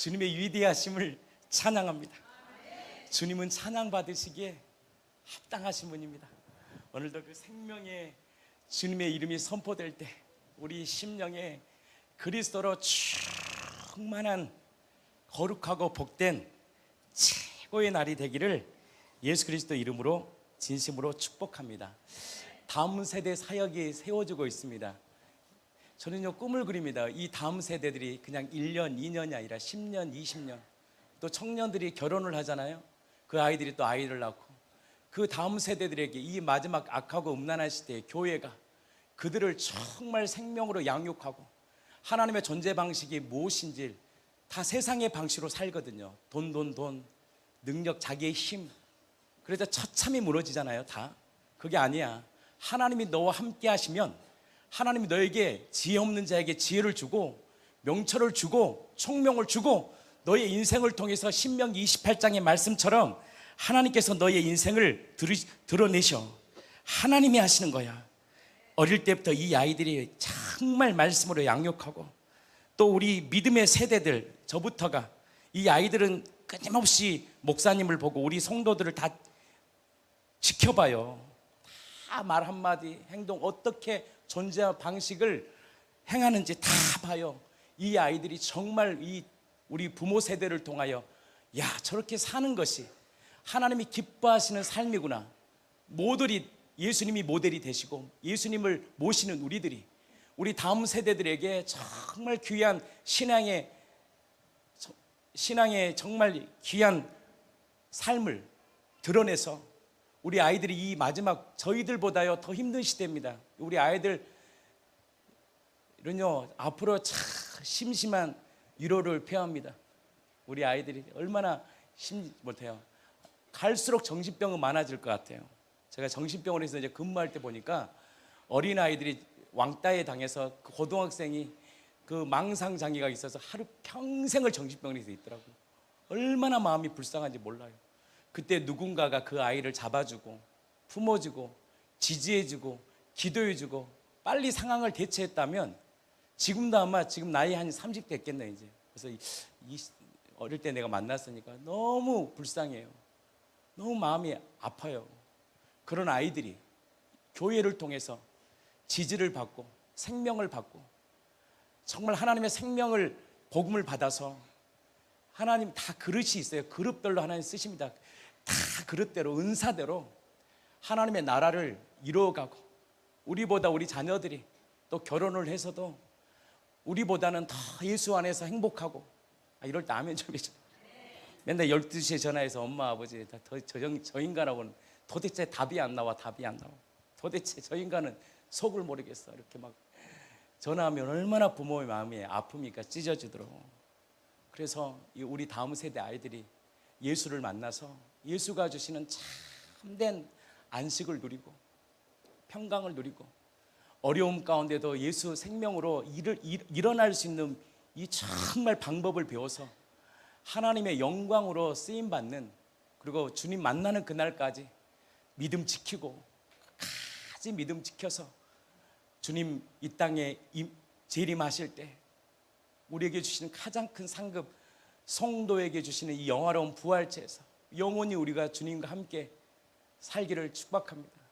주님의 위대하심을 찬양합니다. 주님은 찬양받으시기에 합당하신 분입니다. 오늘도 그 생명의 주님의 이름이 선포될 때 우리 심령에 그리스도로 충만한 거룩하고 복된 최고의 날이 되기를 예수 그리스도 이름으로 진심으로 축복합니다. 다음 세대 사역이 세워지고 있습니다. 저는요 꿈을 그립니다. 이 다음 세대들이 그냥 1년, 2년이 아니라 10년, 20년, 또 청년들이 결혼을 하잖아요. 그 아이들이 또 아이를 낳고, 그 다음 세대들에게 이 마지막 악하고 음란한 시대에 교회가 그들을 정말 생명으로 양육하고, 하나님의 존재 방식이 무엇인지 다 세상의 방식으로 살거든요. 돈, 능력, 자기의 힘. 그래서 처참히 무너지잖아요. 다 그게 아니야. 하나님이 너와 함께 하시면 하나님이 너에게 지혜 없는 자에게 지혜를 주고 명철을 주고 총명을 주고, 너의 인생을 통해서 신명기 28장의 말씀처럼 하나님께서 너의 인생을 드러내셔. 하나님이 하시는 거야. 어릴 때부터 이 아이들이 정말 말씀으로 양육하고, 또 우리 믿음의 세대들, 저부터가, 이 아이들은 끊임없이 목사님을 보고 우리 성도들을 다 지켜봐요. 다 말 한마디, 행동, 어떻게 존재 방식을 행하는지 다 봐요. 이 아이들이 정말 우리 부모 세대를 통하여, 야, 저렇게 사는 것이 하나님이 기뻐하시는 삶이구나. 모델이, 예수님이 모델이 되시고 예수님을 모시는 우리들이 우리 다음 세대들에게 정말 귀한 신앙의 정말 귀한 삶을 드러내서, 우리 아이들이 이 마지막 저희들보다요 더 힘든 시대입니다. 우리 아이들은요 앞으로 참 심심한 위로를 표합니다. 우리 아이들이 얼마나 못해요. 갈수록 정신병은 많아질 것 같아요. 제가 정신병원에서 이제 근무할 때 보니까 어린 아이들이 왕따에 당해서 그 고등학생이 그 망상 장애가 있어서 하루 평생을 정신병원에서 있더라고요. 얼마나 마음이 불쌍한지 몰라요. 그때 누군가가 그 아이를 잡아주고 품어주고 지지해주고 기도해주고 빨리 상황을 대처했다면 지금도 아마 지금 나이 한 30 됐겠네 이제. 그래서 어릴 때 내가 만났으니까 너무 불쌍해요. 너무 마음이 아파요. 그런 아이들이 교회를 통해서 지지를 받고 생명을 받고, 정말 하나님의 생명을 복음을 받아서, 하나님 다 그릇이 있어요. 그릇별로 하나님 쓰십니다. 다 그릇대로 은사대로 하나님의 나라를 이루어가고, 우리보다 우리 자녀들이 또 결혼을 해서도 우리보다는 더 예수 안에서 행복하고, 이럴 때 아멘 좀 해줘. 맨날 12시에 전화해서 엄마 아버지 저 인간하고는 도대체 답이 안 나와. 도대체 저 인간은 속을 모르겠어. 이렇게 막 전화하면 얼마나 부모의 마음이 아픕니까? 찢어지도록. 그래서 우리 다음 세대 아이들이 예수를 만나서 예수가 주시는 참된 안식을 누리고 평강을 누리고, 어려움 가운데도 예수 생명으로 일어날 수 있는 이 정말 방법을 배워서 하나님의 영광으로 쓰임받는, 그리고 주님 만나는 그날까지 믿음 지키고, 끝까지 믿음 지켜서 주님 이 땅에 재림하실 때 우리에게 주시는 가장 큰 상급, 성도에게 주시는 이 영화로운 부활체에서 영원히 우리가 주님과 함께 살기를 축복합니다.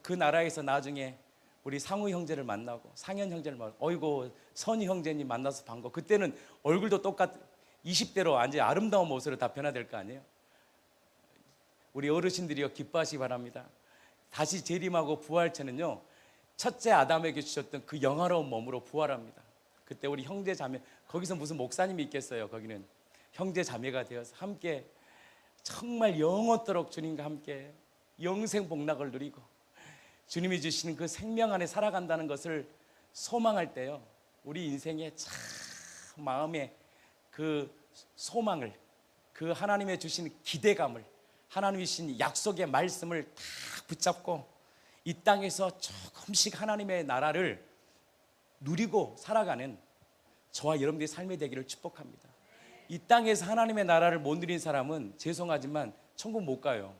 그 나라에서 나중에 우리 상우 형제를 만나고 상현 형제를 만나고, 어이고 선희 형제님 만나서 반가워. 그때는 얼굴도 20대로 완전히 아름다운 모습으로 다 변화될 거 아니에요. 우리 어르신들이요 기뻐하시기 바랍니다. 다시 재림하고 부활체는요 첫째 아담에게 주셨던 그 영화로운 몸으로 부활합니다. 그때 우리 형제 자매, 거기서 무슨 목사님이 있겠어요. 거기는 형제 자매가 되어서 함께 정말 영원토록 주님과 함께 영생 복락을 누리고 주님이 주시는 그 생명 안에 살아간다는 것을 소망할 때요, 우리 인생에 참 마음에 그 소망을, 그 하나님의 주신 기대감을, 하나님이 주신 약속의 말씀을 다 붙잡고 이 땅에서 조금씩 하나님의 나라를 누리고 살아가는 저와 여러분들의 삶이 되기를 축복합니다. 이 땅에서 하나님의 나라를 못 누린 사람은 죄송하지만 천국 못 가요.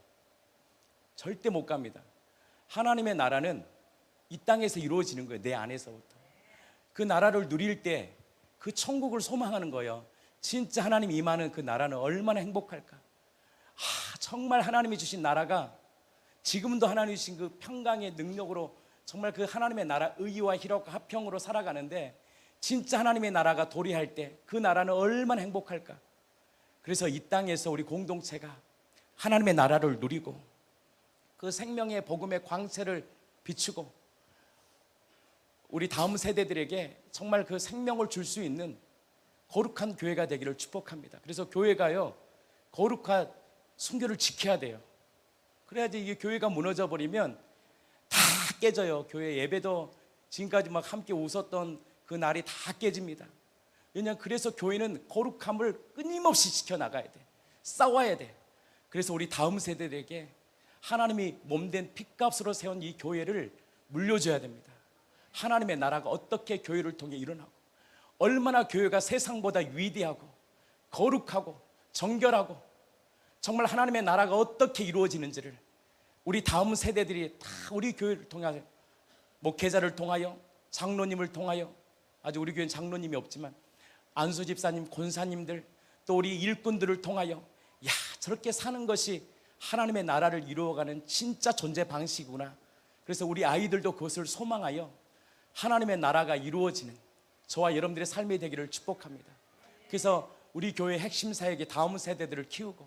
절대 못 갑니다. 하나님의 나라는 이 땅에서 이루어지는 거예요. 내 안에서부터. 그 나라를 누릴 때 그 천국을 소망하는 거예요. 진짜 하나님 임하는 그 나라는 얼마나 행복할까. 정말 하나님이 주신 나라가 지금도 하나님이 주신 그 평강의 능력으로 정말 그 하나님의 나라 의와 희락과 화평으로 살아가는데, 진짜 하나님의 나라가 도래할 때 그 나라는 얼마나 행복할까. 그래서 이 땅에서 우리 공동체가 하나님의 나라를 누리고 그 생명의 복음의 광채를 비추고 우리 다음 세대들에게 정말 그 생명을 줄 수 있는 거룩한 교회가 되기를 축복합니다. 그래서 교회가요, 거룩한 순교를 지켜야 돼요. 그래야지 이게 교회가 무너져 버리면 다 깨져요. 교회 예배도 지금까지 막 함께 웃었던 그 날이 다 깨집니다. 왜냐하면 그래서 교회는 거룩함을 끊임없이 지켜나가야 돼. 싸워야 돼. 그래서 우리 다음 세대들에게 하나님이 몸된 핏값으로 세운 이 교회를 물려줘야 됩니다. 하나님의 나라가 어떻게 교회를 통해 일어나고 얼마나 교회가 세상보다 위대하고 거룩하고 정결하고 정말 하나님의 나라가 어떻게 이루어지는지를 우리 다음 세대들이 다 우리 교회를 통하여, 목회자를 통하여, 장로님을 통하여, 아직 우리 교회는 장로님이 없지만 안수 집사님, 권사님들, 또 우리 일꾼들을 통하여, 야, 저렇게 사는 것이 하나님의 나라를 이루어가는 진짜 존재 방식이구나. 그래서 우리 아이들도 그것을 소망하여 하나님의 나라가 이루어지는 저와 여러분들의 삶이 되기를 축복합니다. 그래서 우리 교회 핵심 사역의 다음 세대들을 키우고,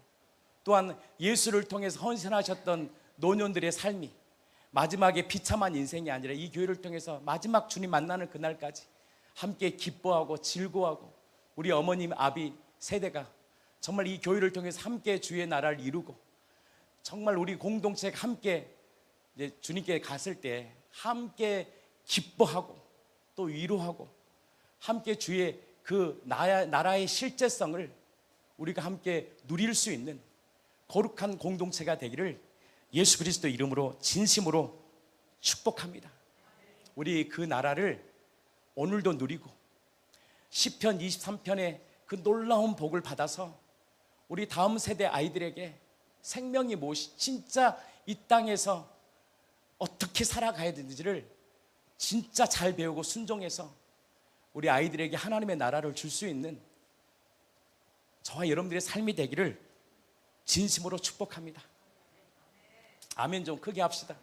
또한 예수를 통해서 헌신하셨던 노년들의 삶이 마지막에 비참한 인생이 아니라 이 교회를 통해서 마지막 주님 만나는 그날까지 함께 기뻐하고 즐거워하고, 우리 어머님, 아비 세대가 정말 이 교회를 통해서 함께 주의 나라를 이루고, 정말 우리 공동체가 함께 이제 주님께 갔을 때 함께 기뻐하고 또 위로하고 함께 주의 그 나라의 실제성을 우리가 함께 누릴 수 있는 거룩한 공동체가 되기를 예수 그리스도 이름으로 진심으로 축복합니다. 우리 그 나라를 오늘도 누리고 시편 23편의 그 놀라운 복을 받아서 우리 다음 세대 아이들에게 생명이 무엇이, 진짜 이 땅에서 어떻게 살아가야 되는지를 진짜 잘 배우고 순종해서 우리 아이들에게 하나님의 나라를 줄 수 있는 저와 여러분들의 삶이 되기를 진심으로 축복합니다. 아멘 좀 크게 합시다.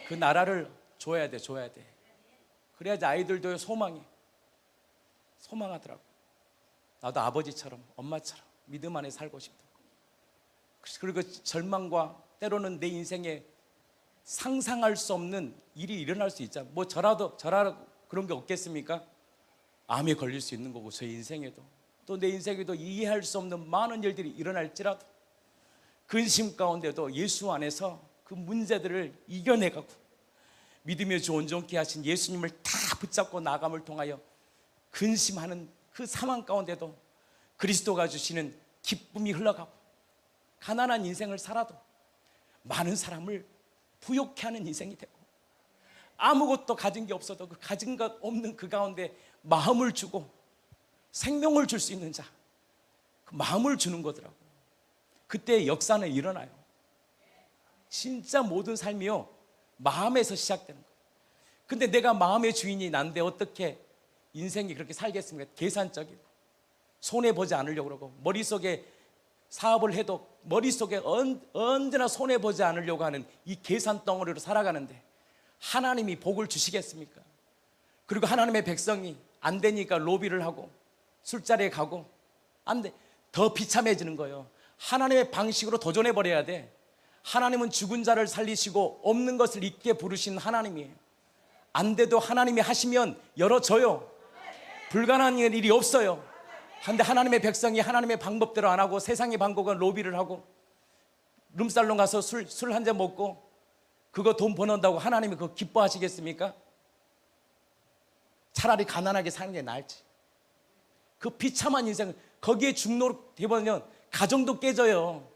그 나라를 줘야 돼. 그래야지 아이들도 소망하더라고. 나도 아버지처럼 엄마처럼 믿음 안에 살고 싶다. 그리고 절망과 때로는 내 인생에 상상할 수 없는 일이 일어날 수 있잖아. 뭐 저라도 그런 게 없겠습니까? 암에 걸릴 수 있는 거고, 저 인생에도 또 내 인생에도 이해할 수 없는 많은 일들이 일어날지라도 근심 가운데도 예수 안에서 그 문제들을 이겨내가고 믿음의 주 온전케 하신 예수님을 다 붙잡고 나감을 통하여 근심하는 그 상황 가운데도 그리스도가 주시는 기쁨이 흘러가고, 가난한 인생을 살아도 많은 사람을 부욕케 하는 인생이 되고, 아무것도 가진 게 없어도 그 가진 것 없는 그 가운데 마음을 주고 생명을 줄 수 있는 자, 그 마음을 주는 거더라고. 그때 역사는 일어나요. 진짜 모든 삶이요, 마음에서 시작되는 거예요. 근데 내가 마음의 주인이 난데 어떻게 인생이 그렇게 살겠습니까? 계산적이고 손해보지 않으려고 그러고, 머릿속에 사업을 해도 머릿속에 언제나 손해보지 않으려고 하는 이 계산 덩어리로 살아가는데 하나님이 복을 주시겠습니까? 그리고 하나님의 백성이 안 되니까 로비를 하고 술자리에 가고, 안 돼, 더 비참해지는 거예요. 하나님의 방식으로 도전해버려야 돼. 하나님은 죽은 자를 살리시고 없는 것을 있게 부르신 하나님이에요. 안 돼도 하나님이 하시면 열어줘요. 불가능한 일이 없어요. 근데 하나님의 백성이 하나님의 방법대로 안 하고 세상의 방법은 로비를 하고 룸살롱 가서 술 한 잔 먹고 그거 돈 버는다고 하나님이 그거 기뻐하시겠습니까? 차라리 가난하게 사는 게 나을지. 그 비참한 인생, 거기에 중노로 되버리면 가정도 깨져요.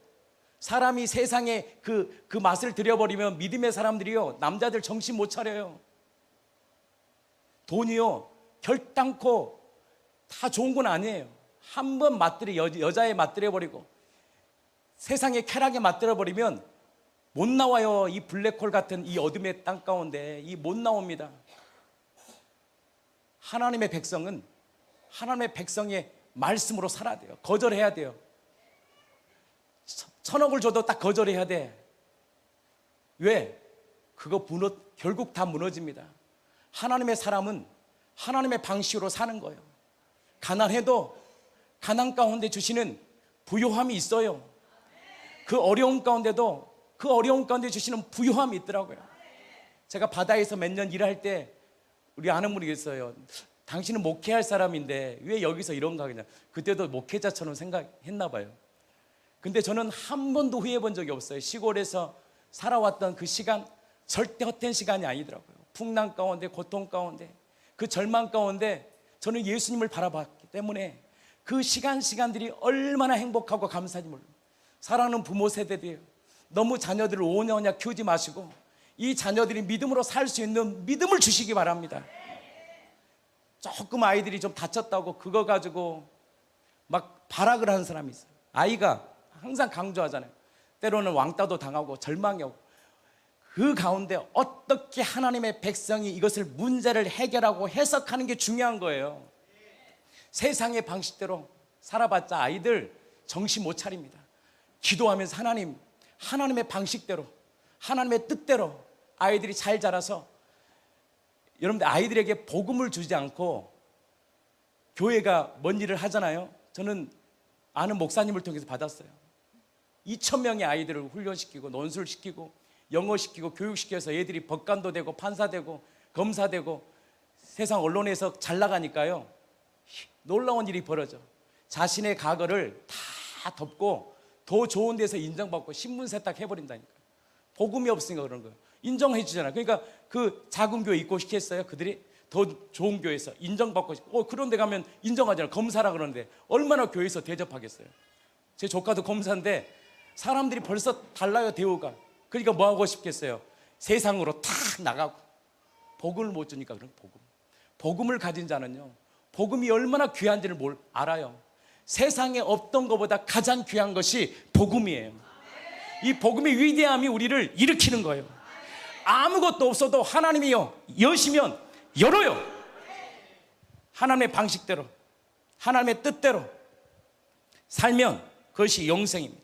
사람이 세상에 그 맛을 들여버리면 믿음의 사람들이요, 남자들 정신 못 차려요. 돈이요, 결단코 다 좋은 건 아니에요. 한 번 여자에 맞들여버리고 세상의 쾌락에 맞들어버리면 못 나와요. 이 블랙홀 같은 이 어둠의 땅 가운데 못 나옵니다. 하나님의 백성은 하나님의 백성의 말씀으로 살아야 돼요. 거절해야 돼요. 1,000억을 줘도 딱 거절해야 돼. 왜? 그거 결국 다 무너집니다. 하나님의 사람은 하나님의 방식으로 사는 거예요. 가난해도 가난 가운데 주시는 부요함이 있어요. 그 어려운 가운데도 그 어려운 가운데 주시는 부요함이 있더라고요. 제가 바다에서 몇 년 일할 때 우리 아는 분이 있어요. 당신은 목회할 사람인데 왜 여기서 이런가 그냥. 그때도 목회자처럼 생각했나 봐요. 근데 저는 한 번도 후회해 본 적이 없어요. 시골에서 살아왔던 그 시간 절대 헛된 시간이 아니더라고요. 풍랑 가운데, 고통 가운데, 그 절망 가운데 저는 예수님을 바라봤기 때문에 그 시간들이 얼마나 행복하고 감사한지 몰라요. 사랑하는 부모 세대들이에요. 너무 자녀들을 오냐오냐 키우지 마시고 이 자녀들이 믿음으로 살 수 있는 믿음을 주시기 바랍니다. 조금 아이들이 좀 다쳤다고 그거 가지고 막 발악을 하는 사람이 있어요. 아이가 항상 강조하잖아요. 때로는 왕따도 당하고 절망이 오고 그 가운데 어떻게 하나님의 백성이 이것을 문제를 해결하고 해석하는 게 중요한 거예요. 세상의 방식대로 살아봤자 아이들 정신 못 차립니다. 기도하면서 하나님의 방식대로 하나님의 뜻대로 아이들이 잘 자라서 여러분들 아이들에게 복음을 주지 않고 교회가 뭔 일을 하잖아요. 저는 아는 목사님을 통해서 받았어요. 2,000명의 아이들을 훈련시키고 논술시키고 영어시키고 교육시켜서 애들이 법관도 되고 판사되고 검사되고 세상 언론에서 잘 나가니까요. 놀라운 일이 벌어져. 자신의 과거를 다 덮고 더 좋은 데서 인정받고 신분 세탁해버린다니까. 복음이 없으니까 그런 거예요. 인정해 주잖아요. 그러니까 그 작은 교회 입고시켰어요. 그들이 더 좋은 교회에서 인정받고 그런 데 가면 인정하잖아요. 검사라 그러는데 얼마나 교회에서 대접하겠어요. 제 조카도 검사인데 사람들이 벌써 달라요. 대우가. 그러니까 뭐 하고 싶겠어요. 세상으로 탁 나가고 복음을 못 주니까 그런 복음을 가진 자는요 복음이 얼마나 귀한지를 알아요. 세상에 없던 것보다 가장 귀한 것이 복음이에요. 이 복음의 위대함이 우리를 일으키는 거예요. 아무것도 없어도 하나님이요 여시면 열어요. 하나님의 방식대로 하나님의 뜻대로 살면 그것이 영생입니다.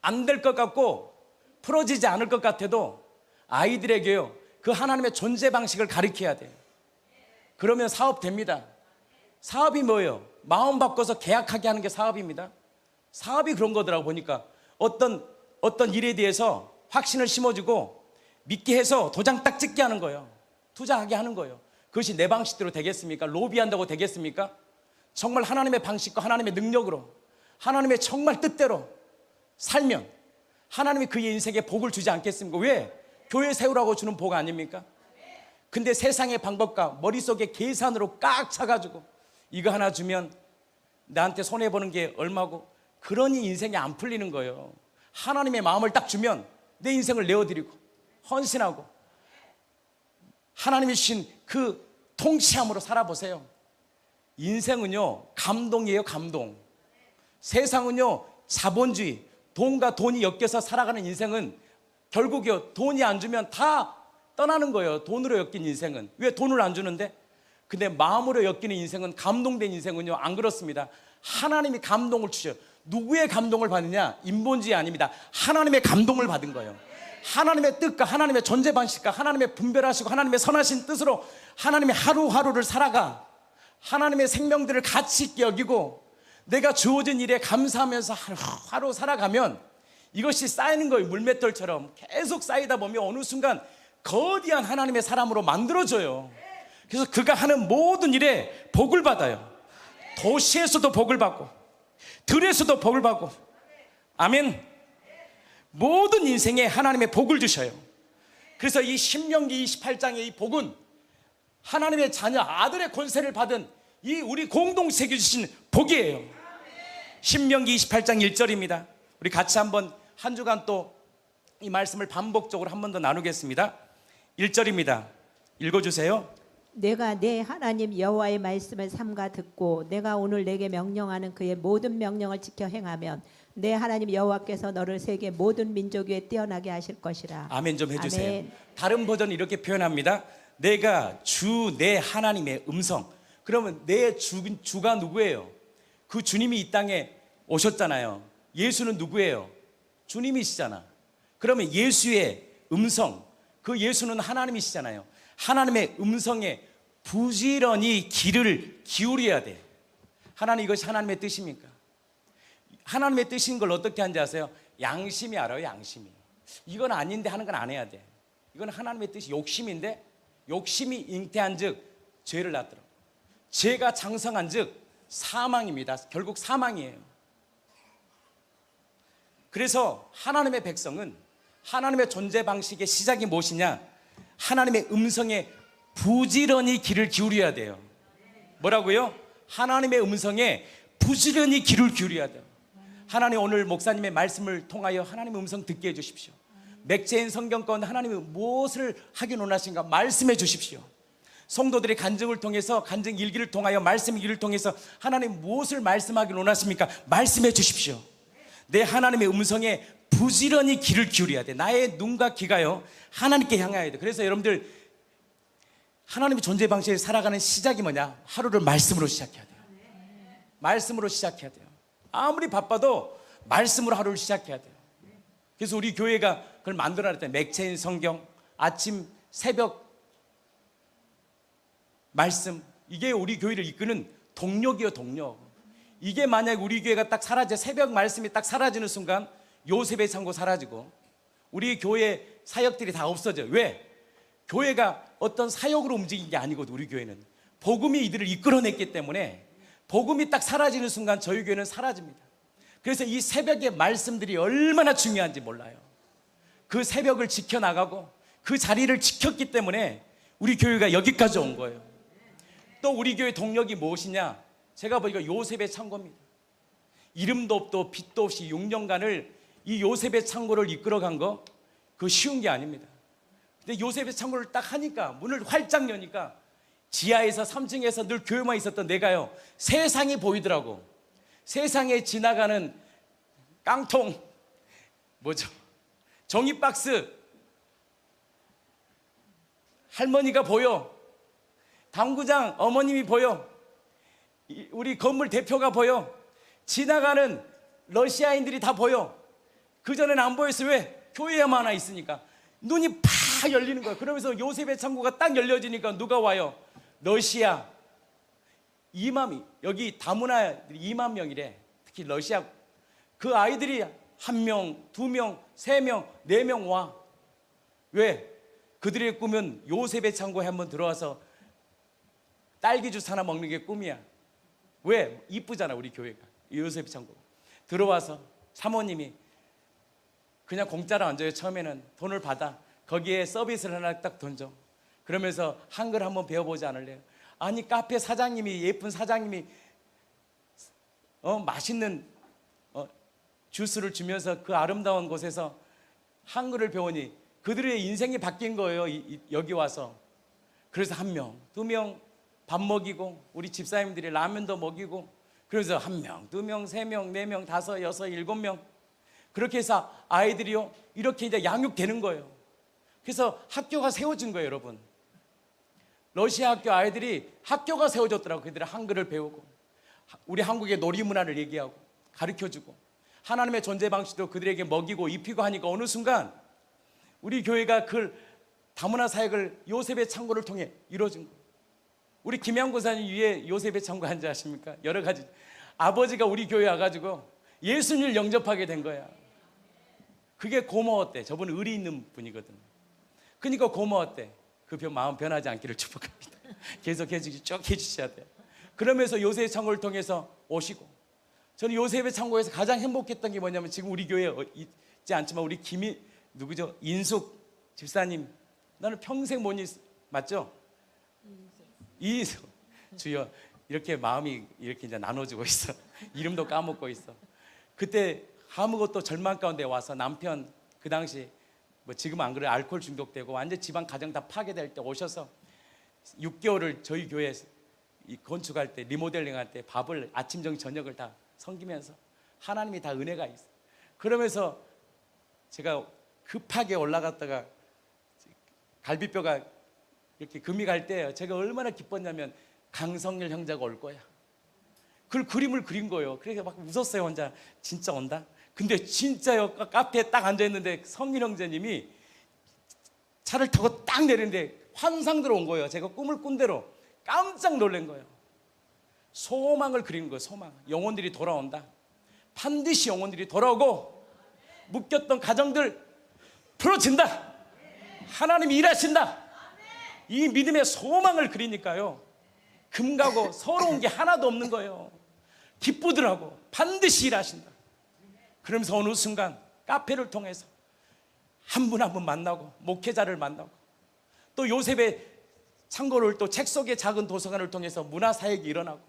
안 될 것 같고 풀어지지 않을 것 같아도 아이들에게요 그 하나님의 존재 방식을 가르쳐야 돼요. 그러면 사업 됩니다. 사업이 뭐예요? 마음 바꿔서 계약하게 하는 게 사업입니다. 사업이 그런 거더라고. 보니까 어떤 일에 대해서 확신을 심어주고 믿게 해서 도장 딱 찍게 하는 거예요. 투자하게 하는 거예요. 그것이 내 방식대로 되겠습니까? 로비한다고 되겠습니까? 정말 하나님의 방식과 하나님의 능력으로 하나님의 정말 뜻대로 살면 하나님이 그의 인생에 복을 주지 않겠습니까? 왜? 교회 세우라고 주는 복 아닙니까? 근데 세상의 방법과 머릿속에 계산으로 꽉 차가지고 이거 하나 주면 나한테 손해보는 게 얼마고 그러니 인생이 안 풀리는 거예요. 하나님의 마음을 딱 주면 내 인생을 내어드리고 헌신하고 하나님이 주신 그 통치함으로 살아보세요. 인생은요 감동이에요. 감동. 세상은요 자본주의, 돈과 돈이 엮여서 살아가는 인생은 결국요 돈이 안 주면 다 떠나는 거예요. 돈으로 엮인 인생은. 왜 돈을 안 주는데? 근데 마음으로 엮이는 인생은, 감동된 인생은요 안 그렇습니다. 하나님이 감동을 주셔요. 누구의 감동을 받느냐? 인본주의 아닙니다. 하나님의 감동을 받은 거예요. 하나님의 뜻과 하나님의 존재 방식과 하나님의 분별하시고 하나님의 선하신 뜻으로 하나님의 하루하루를 살아가 하나님의 생명들을 가치 있게 여기고 내가 주어진 일에 감사하면서 하루 살아가면 이것이 쌓이는 거예요. 물맷돌처럼 계속 쌓이다 보면 어느 순간 거대한 하나님의 사람으로 만들어져요. 그래서 그가 하는 모든 일에 복을 받아요. 도시에서도 복을 받고 들에서도 복을 받고 아멘. 모든 인생에 하나님의 복을 주셔요. 그래서 이 신명기 28장의 이 복은 하나님의 자녀 아들의 권세를 받은 이 우리 공동체에 주신 복이에요. 신명기 28장 1절입니다. 우리 같이 한번 한 주간 또 이 말씀을 반복적으로 한 번 더 나누겠습니다. 1절입니다. 읽어주세요. 내가 내 하나님 여호와의 말씀을 삼가 듣고 내가 오늘 내게 명령하는 그의 모든 명령을 지켜 행하면 내 하나님 여호와께서 너를 세계 모든 민족 위에 뛰어나게 하실 것이라. 아멘 좀 해주세요. 아멘. 다른 버전은 이렇게 표현합니다. 내가 주 내 하나님의 음성, 그러면 내 주가 누구예요? 그 주님이 이 땅에 오셨잖아요. 예수는 누구예요? 주님이시잖아. 그러면 예수의 음성, 그 예수는 하나님이시잖아요. 하나님의 음성에 부지런히 귀를 기울여야 돼. 하나님, 이것이 하나님의 뜻입니까? 하나님의 뜻인 걸 어떻게 하는지 아세요? 양심이 알아요. 양심이. 이건 아닌데 하는 건 안 해야 돼. 이건 하나님의 뜻이 욕심인데, 욕심이 잉태한 즉 죄를 낳더라. 죄가 장성한 즉 사망입니다. 결국 사망이에요. 그래서 하나님의 백성은 하나님의 존재 방식의 시작이 무엇이냐? 하나님의 음성에 부지런히 귀를 기울여야 돼요. 뭐라고요? 하나님의 음성에 부지런히 귀를 기울여야 돼요. 하나님, 오늘 목사님의 말씀을 통하여 하나님의 음성 듣게 해주십시오. 맥제인 성경 가운데 하나님이 무엇을 하기 원하신가 말씀해 주십시오. 성도들의 간증을 통해서, 간증 일기를 통하여, 말씀 일기를 통해서 하나님 무엇을 말씀하기 원하십니까? 말씀해 주십시오. 내 하나님의 음성에 부지런히 귀를 기울여야 돼. 나의 눈과 귀가요 하나님께 향해야 돼. 그래서 여러분들, 하나님의 존재 방식을 살아가는 시작이 뭐냐? 하루를 말씀으로 시작해야 돼요. 말씀으로 시작해야 돼요. 아무리 바빠도 말씀으로 하루를 시작해야 돼요. 그래서 우리 교회가 그걸 만들어놨대요. 맥체인 성경, 아침 새벽 말씀, 이게 우리 교회를 이끄는 동력이요, 동력. 이게 만약 우리 교회가 딱 사라져, 새벽 말씀이 딱 사라지는 순간 요셉의 창고 사라지고 우리 교회 사역들이 다 없어져요. 왜? 교회가 어떤 사역으로 움직인 게 아니거든. 우리 교회는 복음이 이들을 이끌어냈기 때문에 복음이 딱 사라지는 순간 저희 교회는 사라집니다. 그래서 이 새벽의 말씀들이 얼마나 중요한지 몰라요. 그 새벽을 지켜나가고 그 자리를 지켰기 때문에 우리 교회가 여기까지 온 거예요. 또 우리 교회 동력이 무엇이냐? 제가 보니까 요셉의 창고입니다. 이름도 없고 빛도 없이 6년간을 이 요셉의 창고를 이끌어간 거, 그거 쉬운 게 아닙니다. 근데 요셉의 창고를 딱 하니까, 문을 활짝 여니까 지하에서 3층에서 늘 교회만 있었던 내가요, 세상이 보이더라고. 세상에 지나가는 깡통, 뭐죠? 종이박스, 할머니가 보여. 당구장 어머님이 보여. 우리 건물 대표가 보여. 지나가는 러시아인들이 다 보여. 그전에는 안 보였어요. 왜? 교회에만 하나 있으니까. 눈이 팍 열리는 거예요. 그러면서 요셉의 창고가 딱 열려지니까 누가 와요? 러시아 2만, 여기 다문화 2만 명이래. 특히 러시아. 그 아이들이 1명, 2명, 3명, 4명 와. 왜? 그들의 꿈은 요셉의 창고에 한번 들어와서 딸기 주스 하나 먹는 게 꿈이야. 왜? 이쁘잖아 우리 교회가. 요셉의 창고 들어와서 사모님이 그냥 공짜로 앉아요. 처음에는 돈을 받아. 거기에 서비스를 하나 딱 던져. 그러면서 한글 한번 배워보지 않을래요? 아니, 카페 사장님이, 예쁜 사장님이 맛있는 주스를 주면서 그 아름다운 곳에서 한글을 배우니 그들의 인생이 바뀐 거예요. 여기 와서. 그래서 1명, 2명 밥 먹이고, 우리 집사님들이 라면도 먹이고, 그래서 1명, 2명, 3명, 4명, 5, 6, 7명, 그렇게 해서 아이들이요 이렇게 이제 양육되는 거예요. 그래서 학교가 세워진 거예요. 여러분, 러시아 학교 아이들이 학교가 세워졌더라고. 그들이 한글을 배우고, 우리 한국의 놀이문화를 얘기하고 가르쳐주고, 하나님의 존재 방식도 그들에게 먹이고 입히고 하니까 어느 순간 우리 교회가 그 다문화 사역을 요셉의 창고를 통해 이루어진 거예요. 우리 김양 고사님 위에 요셉의 창고 한지 아십니까? 여러 가지. 아버지가 우리 교회 와가지고 예수님을 영접하게 된 거야. 그게 고마웠대. 저분 의리 있는 분이거든. 그러니까 고마웠대. 그 마음 변하지 않기를 축복합니다. 계속 쭉 해주셔야 돼요. 그러면서 요셉의 창고를 통해서 오시고, 저는 요셉의 창고에서 가장 행복했던 게 뭐냐면, 지금 우리 교회에 있지 않지만 우리 누구죠? 인숙 집사님, 나는 평생 못 잊, 맞죠? 이인숙 주여, 이렇게 마음이 이렇게 이제 나눠지고 있어. 이름도 까먹고 있어. 그때 아무것도 절망 가운데 와서 남편, 그 당시 뭐 지금 안 그래, 알코올 중독되고 완전 집안 가정 다 파괴될 때 오셔서 6개월을 저희 교회 건축할 때, 리모델링 할 때 밥을 아침 저녁 저녁을 다 섬기면서 하나님이 다 은혜가 있어. 그러면서 제가 급하게 올라갔다가 갈비뼈가 이렇게 금이 갈 때 제가 얼마나 기뻤냐면, 강성일 형제가 올 거야. 그 그림을 그린 거예요. 그래서 막 웃었어요. 혼자. 진짜 온다? 근데 진짜요. 카페에 딱 앉아있는데 성일 형제님이 차를 타고 딱 내리는데 환상대로 온 거예요. 제가 꿈을 꾼 대로 깜짝 놀란 거예요. 소망을 그리는 거예요. 소망. 영혼들이 돌아온다. 반드시 영혼들이 돌아오고 묶였던 가정들 풀어진다. 하나님이 일하신다. 이 믿음의 소망을 그리니까요, 금가고 서러운 게 하나도 없는 거예요. 기쁘더라고. 반드시 일하신다. 그러면서 어느 순간 카페를 통해서 한 분 한 분 만나고 목회자를 만나고 또 요셉의 창고를 또 책 속의 작은 도서관을 통해서 문화사역이 일어나고,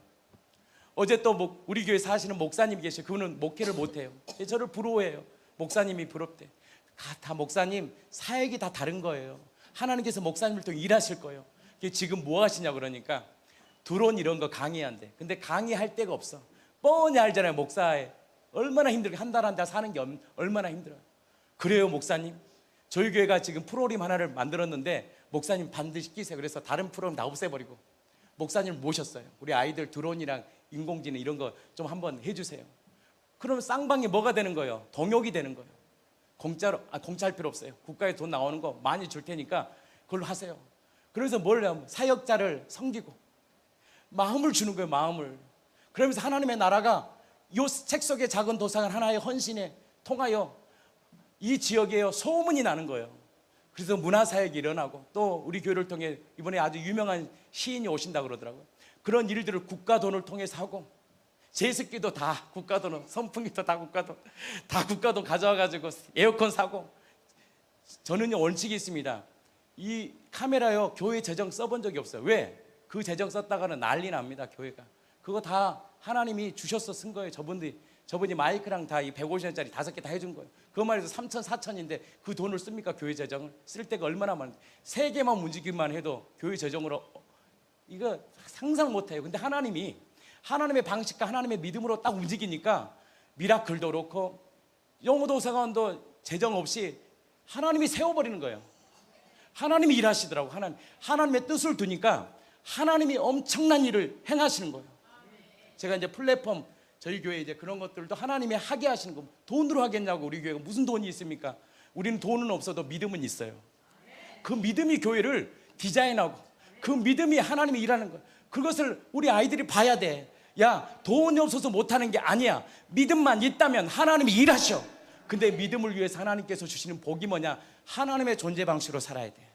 어제 또 우리 교회 사시는 목사님이 계셔요. 그분은 목회를 못해요. 저를 부러워해요. 목사님이 부럽대. 다 목사님 사역이 다 다른 거예요. 하나님께서 목사님을 통해 일하실 거예요. 지금 뭐 하시냐 그러니까 드론 이런 거 강의한대. 근데 강의할 데가 없어. 뻔히 알잖아요. 목사에 얼마나 힘들게 한 달 한 달 사는 게 얼마나 힘들어요. 그래요 목사님, 저희 교회가 지금 프로그램 하나를 만들었는데 목사님 반드시 끼세요. 그래서 다른 프로그램 다 없애버리고 목사님을 모셨어요. 우리 아이들 드론이랑 인공지능 이런 거 좀 한번 해주세요. 그러면 쌍방이 뭐가 되는 거예요? 동역이 되는 거예요. 공짜할 필요 없어요. 국가에 돈 나오는 거 많이 줄 테니까 그걸로 하세요. 그래서 뭘 해요? 사역자를 섬기고 마음을 주는 거예요. 마음을. 그러면서 하나님의 나라가 이 책 속의 작은 도서관 하나의 헌신에 통하여 이 지역에 소문이 나는 거예요. 그래서 문화사역이 일어나고 또 우리 교회를 통해 이번에 아주 유명한 시인이 오신다 그러더라고요. 그런 일들을 국가 돈을 통해서 하고, 제습기도 다 국가 돈, 선풍기도 다 국가 돈, 다 국가 돈 가져와가지고 에어컨 사고. 저는요 원칙이 있습니다. 이 카메라요 교회 재정 써본 적이 없어요. 왜? 그 재정 썼다가는 난리 납니다. 교회가 그거 다 하나님이 주셔서 쓴 거예요. 저분이 마이크랑 다 이 150원짜리 5개 다 해준 거예요. 그 말해서 3천 4천인데 그 돈을 씁니까? 교회 재정을 쓸 데가 얼마나 많은데 3개만 움직이기만 해도 교회 재정으로 이거 상상 못해요. 근데 하나님의 방식과 하나님의 믿음으로 딱 움직이니까 미라클도 그렇고 영어도서관도 재정 없이 하나님이 세워버리는 거예요. 하나님이 일하시더라고. 하나님의 뜻을 두니까 하나님이 엄청난 일을 행하시는 거예요. 제가 이제 플랫폼 저희 교회 이제 그런 것들도 하나님이 하게 하시는 거. 돈으로 하겠냐고. 우리 교회가 무슨 돈이 있습니까? 우리는 돈은 없어도 믿음은 있어요. 그 믿음이 교회를 디자인하고 그 믿음이 하나님이 일하는 거예요. 그것을 우리 아이들이 봐야 돼. 야, 돈이 없어서 못하는 게 아니야. 믿음만 있다면 하나님이 일하셔. 근데 믿음을 위해서 하나님께서 주시는 복이 뭐냐? 하나님의 존재 방식으로 살아야 돼.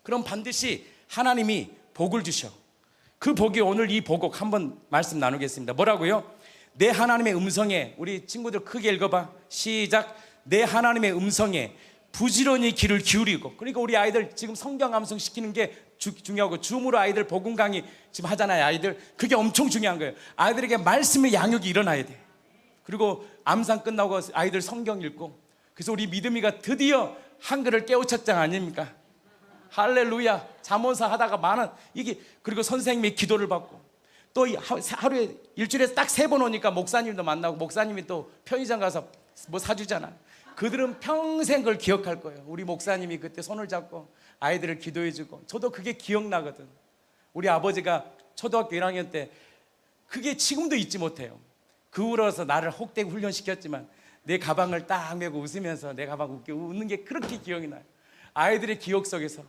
그럼 반드시 하나님이 복을 주셔. 그 복이 오늘 이 복곡 한번 말씀 나누겠습니다. 뭐라고요? 내 하나님의 음성에, 우리 친구들 크게 읽어봐. 시작. 내 하나님의 음성에 부지런히 귀를 기울이고. 그러니까 우리 아이들 지금 성경 암송 시키는 게 중요하고, 줌으로 아이들 복음 강의 지금 하잖아요. 아이들 그게 엄청 중요한 거예요. 아이들에게 말씀의 양육이 일어나야 돼. 그리고 암상 끝나고 아이들 성경 읽고. 그래서 우리 믿음이가 드디어 한글을 깨우쳤장 아닙니까? 할렐루야. 잠언사 하다가 많은 이게, 그리고 선생님의 기도를 받고, 또 하루에 일주일에 딱 3번 오니까 목사님도 만나고, 목사님이 또 편의점 가서 뭐 사주잖아. 그들은 평생 그걸 기억할 거예요. 우리 목사님이 그때 손을 잡고 아이들을 기도해주고. 저도 그게 기억나거든. 우리 아버지가 초등학교 1학년 때 그게 지금도 잊지 못해요. 그 후로서 나를 혹되게 훈련시켰지만 내 가방을 딱 메고 웃으면서 내 가방 웃는 게 그렇게 기억이 나요. 아이들의 기억 속에서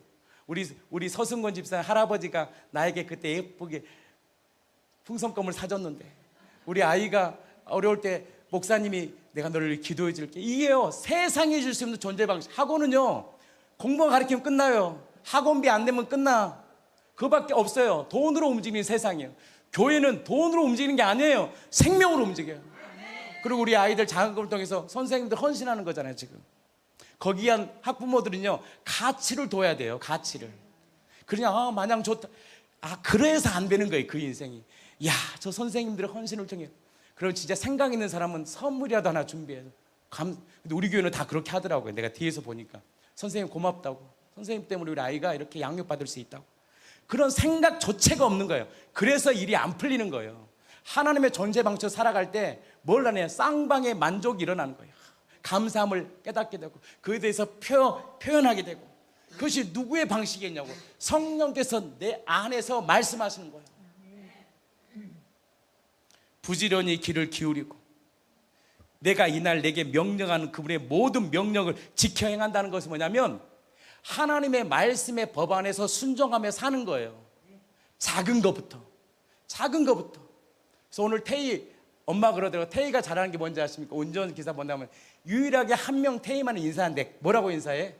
우리 서승권 집사 할아버지가 나에게 그때 예쁘게 풍선껌을 사줬는데, 우리 아이가 어려울 때 목사님이 내가 너를 기도해 줄게. 이게요 세상에 줄 수 없는 존재 방식. 학원은요 공부만 가르치면 끝나요. 학원비 안 내면 끝나. 그거밖에 없어요. 돈으로 움직이는 세상이에요. 교회는 돈으로 움직이는 게 아니에요. 생명으로 움직여요. 그리고 우리 아이들 장학금을 통해서 선생님들 헌신하는 거잖아요. 지금 거기한 학부모들은요 가치를 둬야 돼요. 가치를. 그냥 마냥 좋다. 그래서 안 되는 거예요. 그 인생이. 야, 저 선생님들의 헌신을 통해. 그럼 진짜 생각 있는 사람은 선물이라도 하나 준비해서. 근데 우리 교회는 다 그렇게 하더라고요. 내가 뒤에서 보니까. 선생님 고맙다고. 선생님 때문에 우리 아이가 이렇게 양육받을 수 있다고. 그런 생각조차가 없는 거예요. 그래서 일이 안 풀리는 거예요. 하나님의 존재 방식으로 살아갈 때 뭘 하냐? 쌍방의 만족이 일어나는 거예요. 감사함을 깨닫게 되고 그에 대해서 표현하게 되고, 그것이 누구의 방식이냐고. 성령께서 내 안에서 말씀하시는 거예요. 부지런히 귀를 기울이고 내가 이날 내게 명령하는 그분의 모든 명령을 지켜 행한다는 것은 뭐냐면 하나님의 말씀의 법 안에서 순종하며 사는 거예요. 작은 것부터. 그래서 오늘 태희 엄마 그러더라고요. 태희가 잘하는 게 뭔지 아십니까? 운전기사 본다면 유일하게 한 명 태희만 인사하는데 뭐라고 인사해?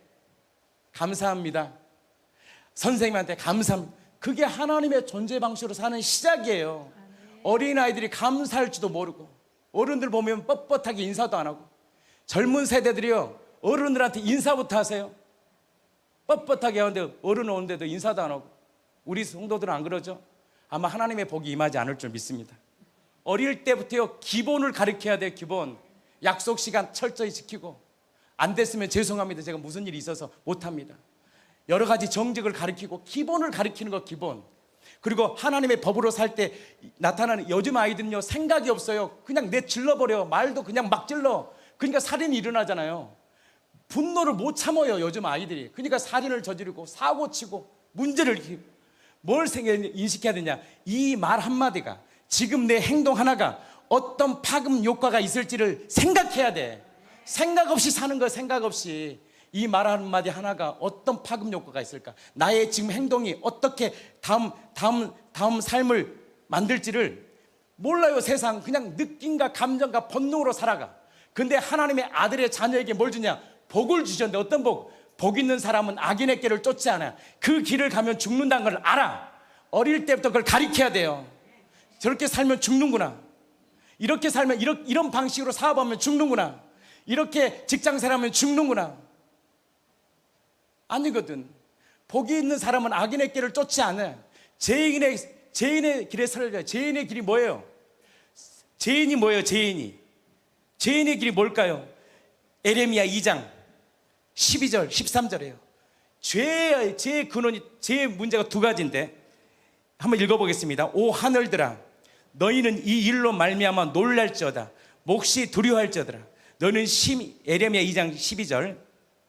감사합니다. 선생님한테 감사합니다. 그게 하나님의 존재 방식으로 사는 시작이에요. 어린아이들이 감사할 줄도 모르고 어른들 보면 뻣뻣하게 인사도 안 하고 젊은 세대들이요 어른들한테 인사부터 하세요. 뻣뻣하게 하는데 어른 오는데도 인사도 안 하고. 우리 성도들은 안 그러죠? 아마 하나님의 복이 임하지 않을 줄 믿습니다. 어릴 때부터요 기본을 가르쳐야 돼요. 기본. 약속 시간 철저히 지키고 안 됐으면 죄송합니다. 제가 무슨 일이 있어서 못합니다. 여러 가지 정직을 가르치고 기본을 가르치는 거 기본. 그리고 하나님의 법으로 살 때 나타나는 요즘 아이들은요 생각이 없어요. 그냥 질러버려. 말도 그냥 막 질러. 그러니까 살인이 일어나잖아요. 분노를 못 참아요 요즘 아이들이. 그러니까 살인을 저지르고 사고치고 문제를 일으키고. 뭘 인식해야 되냐, 이 말 한마디가 지금 내 행동 하나가 어떤 파급 효과가 있을지를 생각해야 돼. 생각 없이 사는 거야. 생각 없이. 이 말 한마디 하나가 어떤 파급 효과가 있을까, 나의 지금 행동이 어떻게 다음 삶을 만들지를 몰라요. 세상 그냥 느낌과 감정과 본능으로 살아가. 근데 하나님의 아들의 자녀에게 뭘 주냐, 복을 주셨는데 어떤 복? 복 있는 사람은 악인의 길을 쫓지 않아. 그 길을 가면 죽는다는 걸 알아. 어릴 때부터 그걸 가르쳐야 돼요. 저렇게 살면 죽는구나. 이렇게 살면 이런 방식으로 사업하면 죽는구나. 이렇게 직장생활하면 죽는구나. 아니거든. 복이 있는 사람은 악인의 길을 쫓지 않아. 죄인의 길에 살려야. 죄인의 길이 뭐예요? 죄인이 뭐예요? 죄인의 길이 뭘까요? 에레미야 2장 12절 13절이에요. 죄의 근원이, 죄의 문제가 두 가지인데 한번 읽어보겠습니다. 오 하늘들아, 너희는 이 일로 말미암아 놀랄지어다. 몹시 두려워할지어다. 너는 에레미야 2장 12절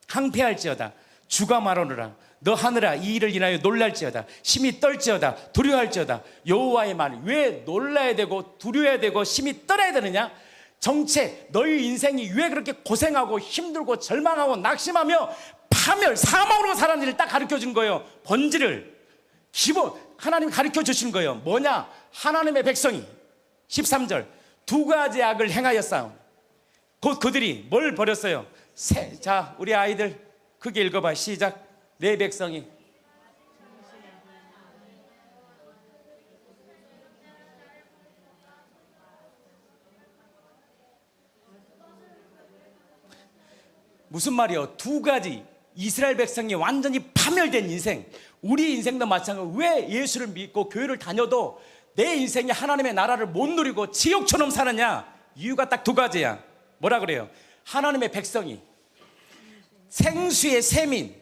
항폐할지어다. 주가 말하노라. 너 하늘아, 이 일을 인하여 놀랄지어다. 심히 떨지어다. 두려워할지어다. 여호와의 말. 왜 놀라야 되고 두려워야 되고 심히 떨어야 되느냐? 정체, 너희 인생이 왜 그렇게 고생하고 힘들고 절망하고 낙심하며 파멸, 사망으로 사는 일을 딱 가르쳐 준 거예요. 본질을, 기본, 하나님이 가르쳐 주신 거예요. 뭐냐? 하나님의 백성이 13절 두 가지 악을 행하였사오니 곧 그들이 뭘 버렸어요? 자, 우리 아이들 크게 읽어봐. 시작. 내 백성이 무슨 말이요? 두 가지. 이스라엘 백성이 완전히 파멸된 인생. 우리 인생도 마찬가지로 왜 예수를 믿고 교회를 다녀도 내 인생이 하나님의 나라를 못 누리고 지옥처럼 사느냐? 이유가 딱 두 가지야. 뭐라 그래요? 하나님의 백성이 생수의 세민,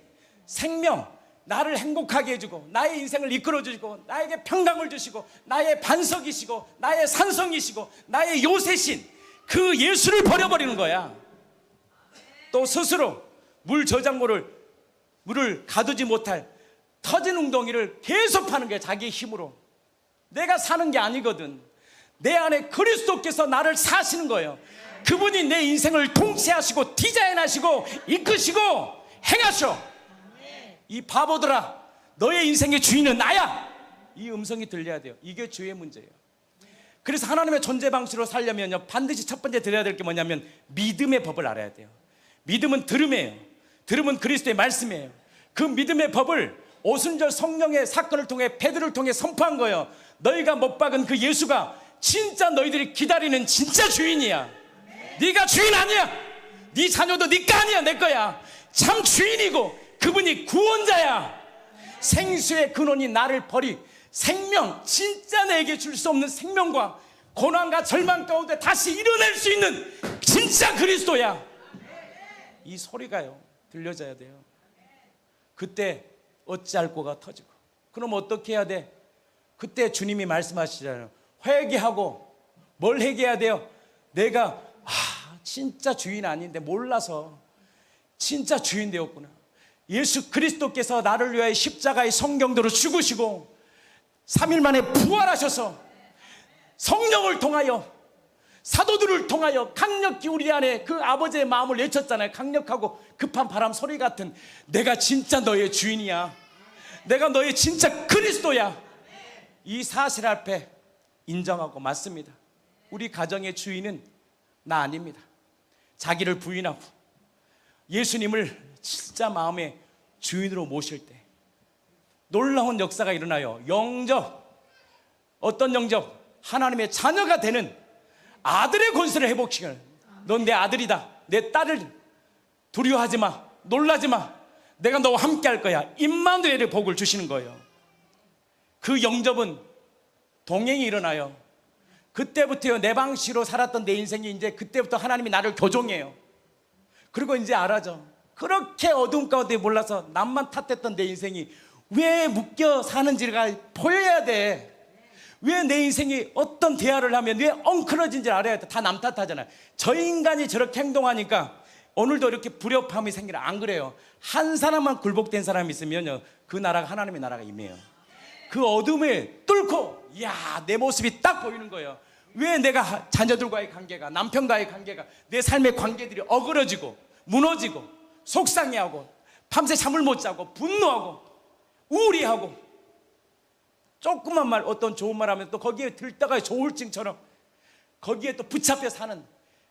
생명, 나를 행복하게 해주고 나의 인생을 이끌어 주시고 나에게 평강을 주시고 나의 반석이시고 나의 산성이시고 나의 요새신 그 예수를 버려버리는 거야. 또 스스로 물을 가두지 못할 터진 웅덩이를 계속 파는 거야. 자기의 힘으로. 내가 사는 게 아니거든. 내 안에 그리스도께서 나를 사시는 거예요. 그분이 내 인생을 통치하시고 디자인하시고 이끄시고 행하셔. 이 바보들아, 너의 인생의 주인은 나야. 이 음성이 들려야 돼요. 이게 죄의 문제예요. 그래서 하나님의 존재 방식으로 살려면요, 반드시 첫 번째 들어야 될 게 뭐냐면 믿음의 법을 알아야 돼요. 믿음은 들음이에요. 들음은 그리스도의 말씀이에요. 그 믿음의 법을 오순절 성령의 사건을 통해 베드로를 통해 선포한 거예요. 너희가 못 박은 그 예수가 진짜 너희들이 기다리는 진짜 주인이야. 네가 주인 아니야. 네 자녀도 네 거 아니야. 내 거야. 참 주인이고 그분이 구원자야. 생수의 근원이 나를 버리 생명, 진짜 내게 줄 수 없는 생명과 고난과 절망 가운데 다시 일어날 수 있는 진짜 그리스도야. 이 소리가요 들려져야 돼요. 그때 어찌할 거가 터지고. 그럼 어떻게 해야 돼? 그때 주님이 말씀하시잖아요. 회개하고. 뭘 회개해야 돼요? 내가 진짜 주인 아닌데 몰라서 진짜 주인 되었구나. 예수 그리스도께서 나를 위하여 십자가의 성경대로 죽으시고 3일 만에 부활하셔서 성령을 통하여 사도들을 통하여 강력히 우리 안에 그 아버지의 마음을 외쳤잖아요. 강력하고 급한 바람 소리 같은, 내가 진짜 너의 주인이야, 내가 너의 진짜 그리스도야. 이 사실 앞에 인정하고 맞습니다. 우리 가정의 주인은 나 아닙니다. 자기를 부인하고 예수님을 진짜 마음의 주인으로 모실 때 놀라운 역사가 일어나요. 영접, 어떤 영접? 하나님의 자녀가 되는 아들의 권세를 회복시켜요. 넌 내 아들이다, 내 딸을 두려워하지 마, 놀라지 마, 내가 너와 함께 할 거야. 임마누엘의 복을 주시는 거예요. 그 영접은 동행이 일어나요. 그때부터요, 내 방식으로 살았던 내 인생이 이제 그때부터 하나님이 나를 교정해요. 그리고 이제 알아죠. 그렇게 어두운 가운데 몰라서 남만 탓했던 내 인생이 왜 묶여 사는지가 보여야 돼. 왜 내 인생이 어떤 대화를 하면 왜 엉클어진지 알아야 돼. 다 남 탓하잖아요. 저 인간이 저렇게 행동하니까 오늘도 이렇게 불협화음이 생기나. 안 그래요. 한 사람만 굴복된 사람이 있으면요, 그 나라가 하나님의 나라가 임해요. 그 어둠을 뚫고, 이야, 내 모습이 딱 보이는 거예요. 왜 내가 자녀들과의 관계가, 남편과의 관계가, 내 삶의 관계들이 어그러지고 무너지고 속상해하고 밤새 잠을 못 자고 분노하고 우울해하고, 조그만 말, 어떤 좋은 말 하면 또 거기에 들다가 조울증처럼 거기에 또 붙잡혀 사는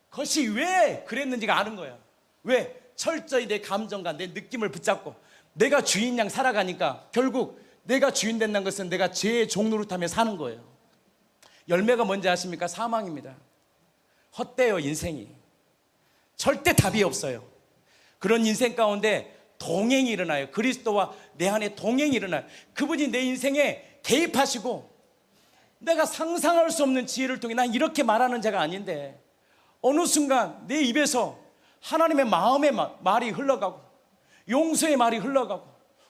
것이 왜 그랬는지가 아는 거야. 왜? 철저히 내 감정과 내 느낌을 붙잡고 내가 주인 양 살아가니까 결국 내가 주인 된다는 것은 내가 죄의 종노릇하며 사는 거예요. 열매가 뭔지 아십니까? 사망입니다. 헛되요, 인생이. 절대 답이 없어요. 그런 인생 가운데 동행이 일어나요. 그리스도와 내 안에 동행이 일어나요. 그분이 내 인생에 개입하시고, 내가 상상할 수 없는 지혜를 통해, 난 이렇게 말하는 자가 아닌데 어느 순간 내 입에서 하나님의 마음의 말이 흘러가고, 용서의 말이 흘러가고,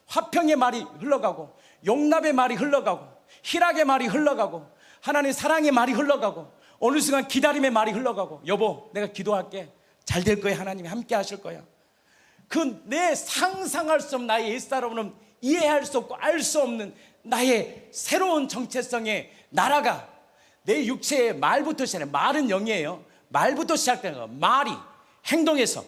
화평의 말이 흘러가고, 용납의 말이 흘러가고, 희락의 말이 흘러가고, 하나님의 사랑의 말이 흘러가고, 어느 순간 기다림의 말이 흘러가고, 여보, 내가 기도할게, 잘 될 거야, 하나님이 함께 하실 거야. 그 내 상상할 수 없는 나의 옛사람은 이해할 수 없고 알 수 없는 나의 새로운 정체성의 나라가 내 육체의 말부터 시작해. 말은 영이에요. 말부터 시작되는 거. 말이 행동에서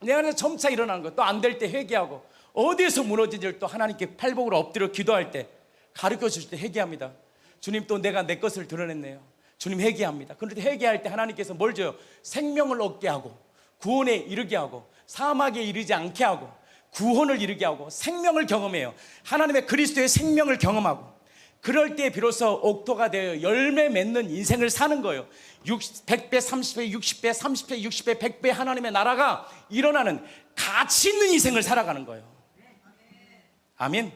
내 안에서 점차 일어나는 거. 또 안 될 때 회개하고, 어디에서 무너진지를 또 하나님께 팔복으로 엎드려 기도할 때 가르쳐 주실 때 회개합니다. 주님, 또 내가 내 것을 드러냈네요. 주님, 회개합니다. 그런데 회개할 때 하나님께서 뭘 줘요? 생명을 얻게 하고, 구원에 이르게 하고, 사막에 이르지 않게 하고, 구원을 이루게 하고, 생명을 경험해요. 하나님의 그리스도의 생명을 경험하고, 그럴 때 비로소 옥토가 되어 열매 맺는 인생을 사는 거예요. 100배, 30배, 60배, 30배, 60배, 100배 하나님의 나라가 일어나는 가치 있는 인생을 살아가는 거예요. 아멘.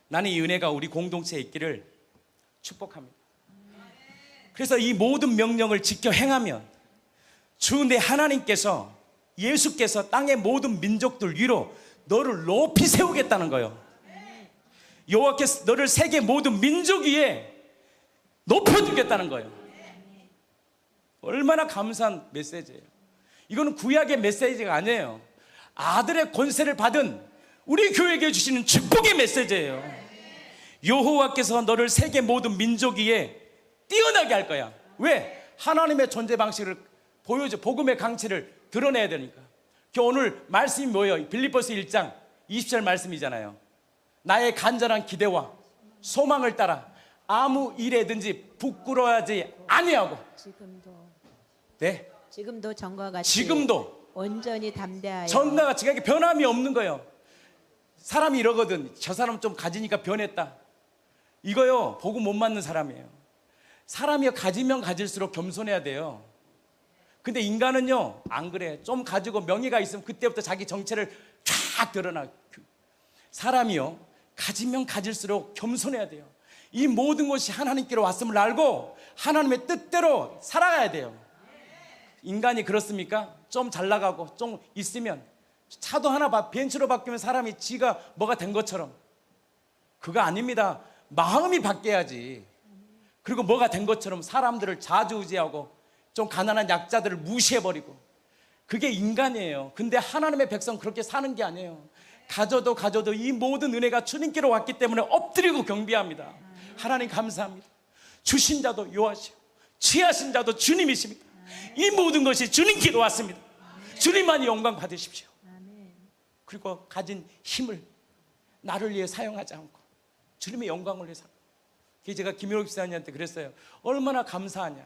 나는 이 은혜가 우리 공동체에 있기를 축복합니다. 그래서 이 모든 명령을 지켜 행하면 주 내 하나님께서, 예수께서 땅의 모든 민족들 위로 너를 높이 세우겠다는 거예요. 여호와께서 너를 세계 모든 민족 위에 높여주겠다는 거예요. 얼마나 감사한 메시지예요. 이거는 구약의 메시지가 아니에요. 아들의 권세를 받은 우리 교회에게 주시는 축복의 메시지예요. 여호와께서 너를 세계 모든 민족 위에 뛰어나게 할 거야. 왜? 하나님의 존재 방식을 보여줘. 복음의 강체를 드러내야 되니까. 오늘 말씀이 뭐예요? 빌립보서 1장 20절 말씀이잖아요. 나의 간절한 기대와 소망을 따라 아무 일에든지 부끄러워하지 아니하고. 지금도 전과 같이. 지금도 온전히 담대하여. 전과 같이. 그러니까 변함이 없는 거예요. 사람이 이러거든. 저 사람 좀 가지니까 변했다. 이거요, 복음 못 맞는 사람이에요. 사람이 가지면 가질수록 겸손해야 돼요. 근데 인간은요, 안 그래. 좀 가지고 명예가 있으면 그때부터 자기 정체를 쫙 드러나. 사람이요, 가지면 가질수록 겸손해야 돼요. 이 모든 것이 하나님께로 왔음을 알고 하나님의 뜻대로 살아가야 돼요. 인간이 그렇습니까? 좀 잘 나가고 좀 있으면 차도 하나 벤츠로 바뀌면 사람이 지가 뭐가 된 것처럼. 그거 아닙니다. 마음이 바뀌어야지. 그리고 뭐가 된 것처럼 사람들을 좌지우지하고 좀 가난한 약자들을 무시해버리고 그게 인간이에요. 근데 하나님의 백성 그렇게 사는 게 아니에요. 가져도 이 모든 은혜가 주님께로 왔기 때문에 엎드리고 경배합니다. 하나님 감사합니다. 주신 자도 여호와시오, 취하신 자도 주님이십니다. 이 모든 것이 주님께로 왔습니다. 주님만이 영광 받으십시오. 그리고 가진 힘을 나를 위해 사용하지 않고 주님의 영광을 위해 사용. 제가 김효록 집사님한테 그랬어요. 얼마나 감사하냐.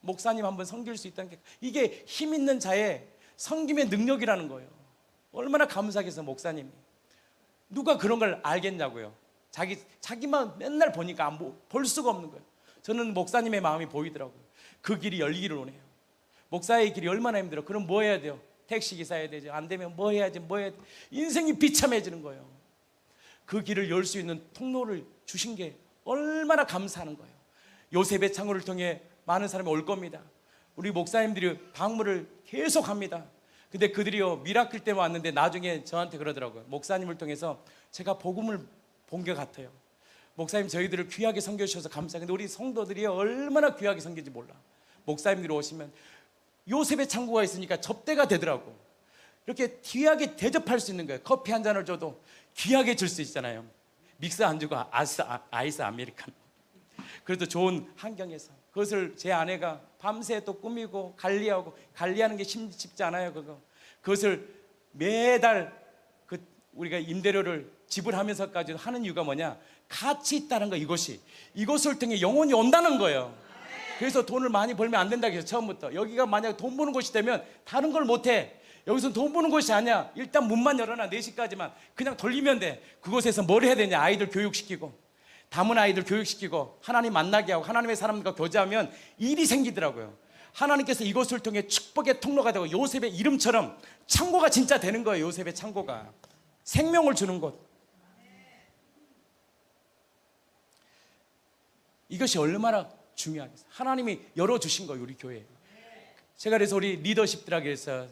목사님 한번 섬길 수 있다는 게, 이게 힘 있는 자의 섬김의 능력이라는 거예요. 얼마나 감사하겠어요. 목사님이 누가 그런 걸 알겠냐고요. 자기만 맨날 보니까 볼 수가 없는 거예요. 저는 목사님의 마음이 보이더라고요. 그 길이 열리기를 원해요. 목사의 길이 얼마나 힘들어. 그럼 뭐 해야 돼요? 택시기사 해야 되죠. 안 되면 뭐 해야지, 뭐 해야 돼. 인생이 비참해지는 거예요. 그 길을 열 수 있는 통로를 주신 게 얼마나 감사하는 거예요. 요셉의 창고를 통해 많은 사람이 올 겁니다. 우리 목사님들이 방문을 계속 합니다. 근데 그들이요, 미라클 때문에 왔는데 나중에 저한테 그러더라고요. 목사님을 통해서 제가 복음을 본 것 같아요. 목사님 저희들을 귀하게 섬겨주셔서 감사해요. 근데 우리 성도들이 얼마나 귀하게 섬기는지 몰라. 목사님들이 오시면 요셉의 창고가 있으니까 접대가 되더라고. 이렇게 귀하게 대접할 수 있는 거예요. 커피 한 잔을 줘도 귀하게 줄 수 있잖아요. 믹스 안 주고 아이스 아메리카노. 그래도 좋은 환경에서 그것을 제 아내가 밤새 또 꾸미고 관리하는 게 쉽지 않아요. 그것을 매달 우리가 임대료를 지불하면서까지 하는 이유가 뭐냐? 가치 있다는 거. 이것을 통해 영혼이 온다는 거예요. 그래서 돈을 많이 벌면 안 된다고 해서 처음부터 여기가 만약 돈 버는 곳이 되면 다른 걸 못해. 여기서 돈 버는 곳이 아니야. 일단 문만 열어놔. 4시까지만 그냥 돌리면 돼. 그곳에서 뭘 해야 되냐? 아이들 교육시키고, 담은 아이들 교육시키고, 하나님 만나게 하고 하나님의 사람들과 교제하면 일이 생기더라고요. 하나님께서 이것을 통해 축복의 통로가 되고 요셉의 이름처럼 창고가 진짜 되는 거예요. 요셉의 창고가 생명을 주는 곳. 이것이 얼마나 중요하겠어요. 하나님이 열어주신 거예요. 우리 교회에. 제가 그래서 우리 리더십들에게 해서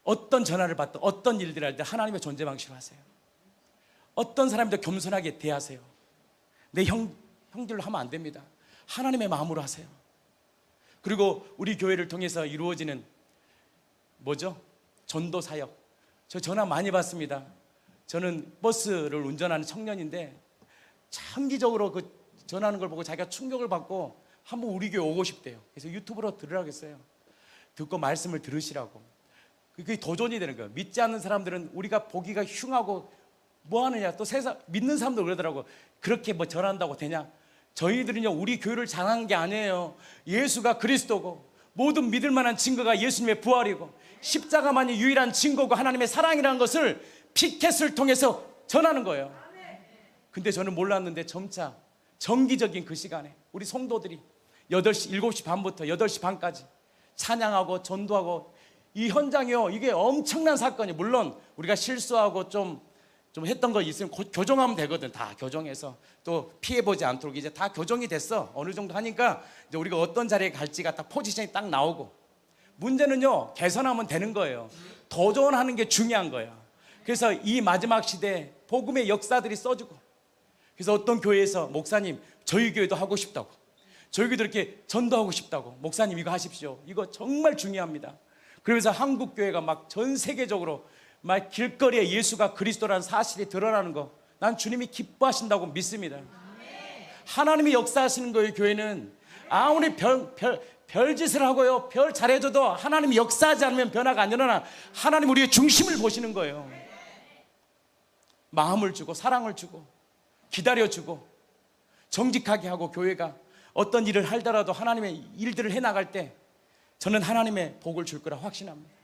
어떤 전화를 받든 어떤 일들을 할 때 하나님의 존재 방식을 하세요. 어떤 사람도 겸손하게 대하세요. 내 형들로 하면 안 됩니다. 하나님의 마음으로 하세요. 그리고 우리 교회를 통해서 이루어지는 전도 사역. 저 전화 많이 받습니다. 저는 버스를 운전하는 청년인데 장기적으로 그 전하는 걸 보고 자기가 충격을 받고 한번 우리 교회 오고 싶대요. 그래서 유튜브로 들으라고 했어요. 듣고 말씀을 들으시라고. 그게 도전이 되는 거예요. 믿지 않는 사람들은 우리가 보기가 흉하고 뭐 하느냐, 또 세상 믿는 사람도 그러더라고. 그렇게 뭐 전한다고 되냐? 저희들은요, 우리 교회를 자랑한 게 아니에요. 예수가 그리스도고 모든 믿을 만한 증거가 예수님의 부활이고 십자가만이 유일한 증거고 하나님의 사랑이라는 것을 피켓을 통해서 전하는 거예요. 근데 저는 몰랐는데 점차 정기적인 그 시간에 우리 성도들이 7시 반부터 8시 반까지 찬양하고 전도하고, 이 현장이요, 이게 엄청난 사건이, 물론 우리가 실수하고 좀 했던 거 있으면 교정하면 되거든. 다 교정해서 또 피해보지 않도록 이제 다 교정이 됐어. 어느 정도 하니까 이제 우리가 어떤 자리에 갈지가 딱 포지션이 딱 나오고, 문제는요, 개선하면 되는 거예요. 도전하는 게 중요한 거예요. 그래서 이 마지막 시대에 복음의 역사들이 써주고, 그래서 어떤 교회에서 목사님 저희 교회도 하고 싶다고, 저희 교회도 이렇게 전도하고 싶다고, 목사님 이거 하십시오. 이거 정말 중요합니다. 그러면서 한국 교회가 막 전 세계적으로 막 길거리에 예수가 그리스도라는 사실이 드러나는 거, 난 주님이 기뻐하신다고 믿습니다. 하나님이 역사하시는 거예요. 교회는 아무리 별짓을 하고요, 별 잘해줘도 하나님이 역사하지 않으면 변화가 안 일어나. 하나님 우리의 중심을 보시는 거예요. 마음을 주고 사랑을 주고 기다려주고 정직하게 하고, 교회가 어떤 일을 하더라도 하나님의 일들을 해나갈 때 저는 하나님의 복을 줄 거라 확신합니다.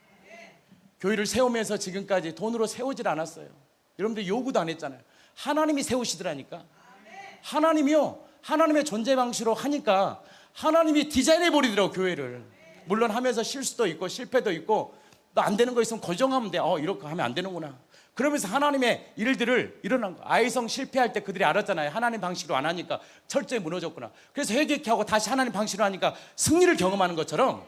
교회를 세우면서 지금까지 돈으로 세우질 않았어요. 여러분들 요구도 안 했잖아요. 하나님이 세우시더라니까. 하나님이요, 하나님의 존재 방식으로 하니까 하나님이 디자인해 버리더라고, 교회를. 물론 하면서 실수도 있고 실패도 있고, 또 안 되는 거 있으면 고정하면 돼. 이렇게 하면 안 되는구나. 그러면서 하나님의 일들을 일어난 거. 아이성 실패할 때 그들이 알았잖아요. 하나님 방식으로 안 하니까 철저히 무너졌구나. 그래서 회개케 하고 다시 하나님 방식으로 하니까 승리를 경험하는 것처럼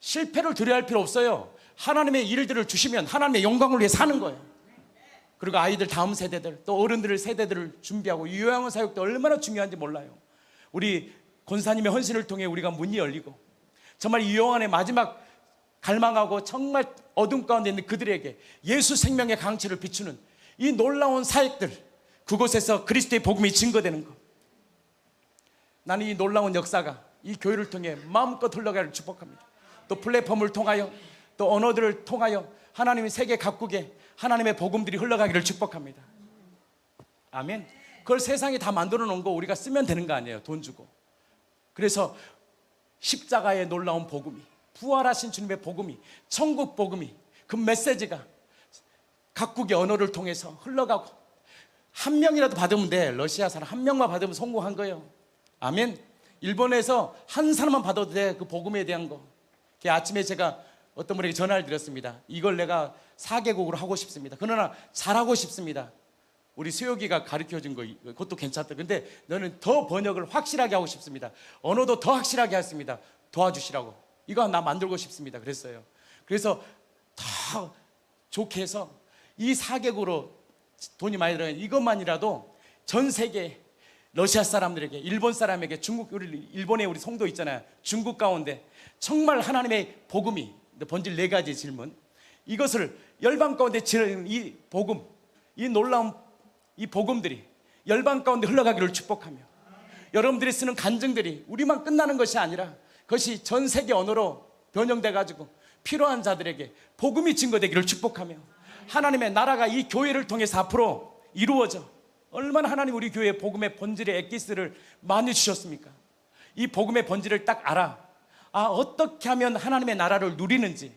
실패를 두려워할 필요 없어요. 하나님의 일들을 주시면 하나님의 영광을 위해 사는 거예요. 그리고 아이들 다음 세대들, 또 어른들의 세대들을 준비하고, 이 요양원 사역도 얼마나 중요한지 몰라요. 우리 권사님의 헌신을 통해 우리가 문이 열리고, 정말 이 요양원의 마지막 갈망하고 정말 어둠 가운데 있는 그들에게 예수 생명의 강치를 비추는 이 놀라운 사역들, 그곳에서 그리스도의 복음이 증거되는 것. 나는 이 놀라운 역사가 이 교회를 통해 마음껏 흘러가기를 축복합니다. 또 플랫폼을 통하여, 또 언어들을 통하여 하나님의 세계 각국에 하나님의 복음들이 흘러가기를 축복합니다. 아멘. 그걸 세상에 다 만들어 놓은 거 우리가 쓰면 되는 거 아니에요, 돈 주고. 그래서 십자가의 놀라운 복음이, 부활하신 주님의 복음이, 천국 복음이, 그 메시지가 각국의 언어를 통해서 흘러가고, 한 명이라도 받으면 돼. 러시아 사람 한 명만 받으면 성공한 거예요. 아멘. 일본에서 한 사람만 받아도 돼, 그 복음에 대한 거. 아침에 제가 어떤 분에게 전화를 드렸습니다. 이걸 내가 4개국으로 하고 싶습니다. 그러나 잘하고 싶습니다. 우리 수혁이가 가르쳐준 거 그것도 괜찮다. 근데 너는 더 번역을 확실하게 하고 싶습니다. 언어도 더 확실하게 했습니다. 도와주시라고. 이거 나 만들고 싶습니다. 그랬어요. 그래서 다 좋게 해서 이 4개국으로 돈이 많이 들어가요. 이것만이라도 전 세계 러시아 사람들에게, 일본 사람에게, 중국, 일본에 우리 성도 있잖아요. 중국 가운데 정말 하나님의 복음이, 번질 4가지 질문, 이것을 열방 가운데 지는 이 복음, 이 놀라운 이 복음들이 열방 가운데 흘러가기를 축복하며, 여러분들이 쓰는 간증들이 우리만 끝나는 것이 아니라 그것이 전 세계 언어로 변형돼 가지고 필요한 자들에게 복음이 증거되기를 축복하며, 하나님의 나라가 이 교회를 통해서 앞으로 이루어져, 얼마나 하나님 우리 교회에 복음의 본질의 엑기스를 많이 주셨습니까? 이 복음의 본질을 딱 알아. 어떻게 하면 하나님의 나라를 누리는지.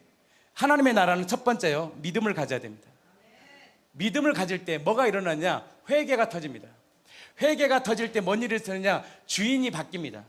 하나님의 나라는 첫 번째요, 믿음을 가져야 됩니다. 믿음을 가질 때 뭐가 일어나냐? 회개가 터집니다. 회개가 터질 때 뭔 일이 일어나냐? 주인이 바뀝니다.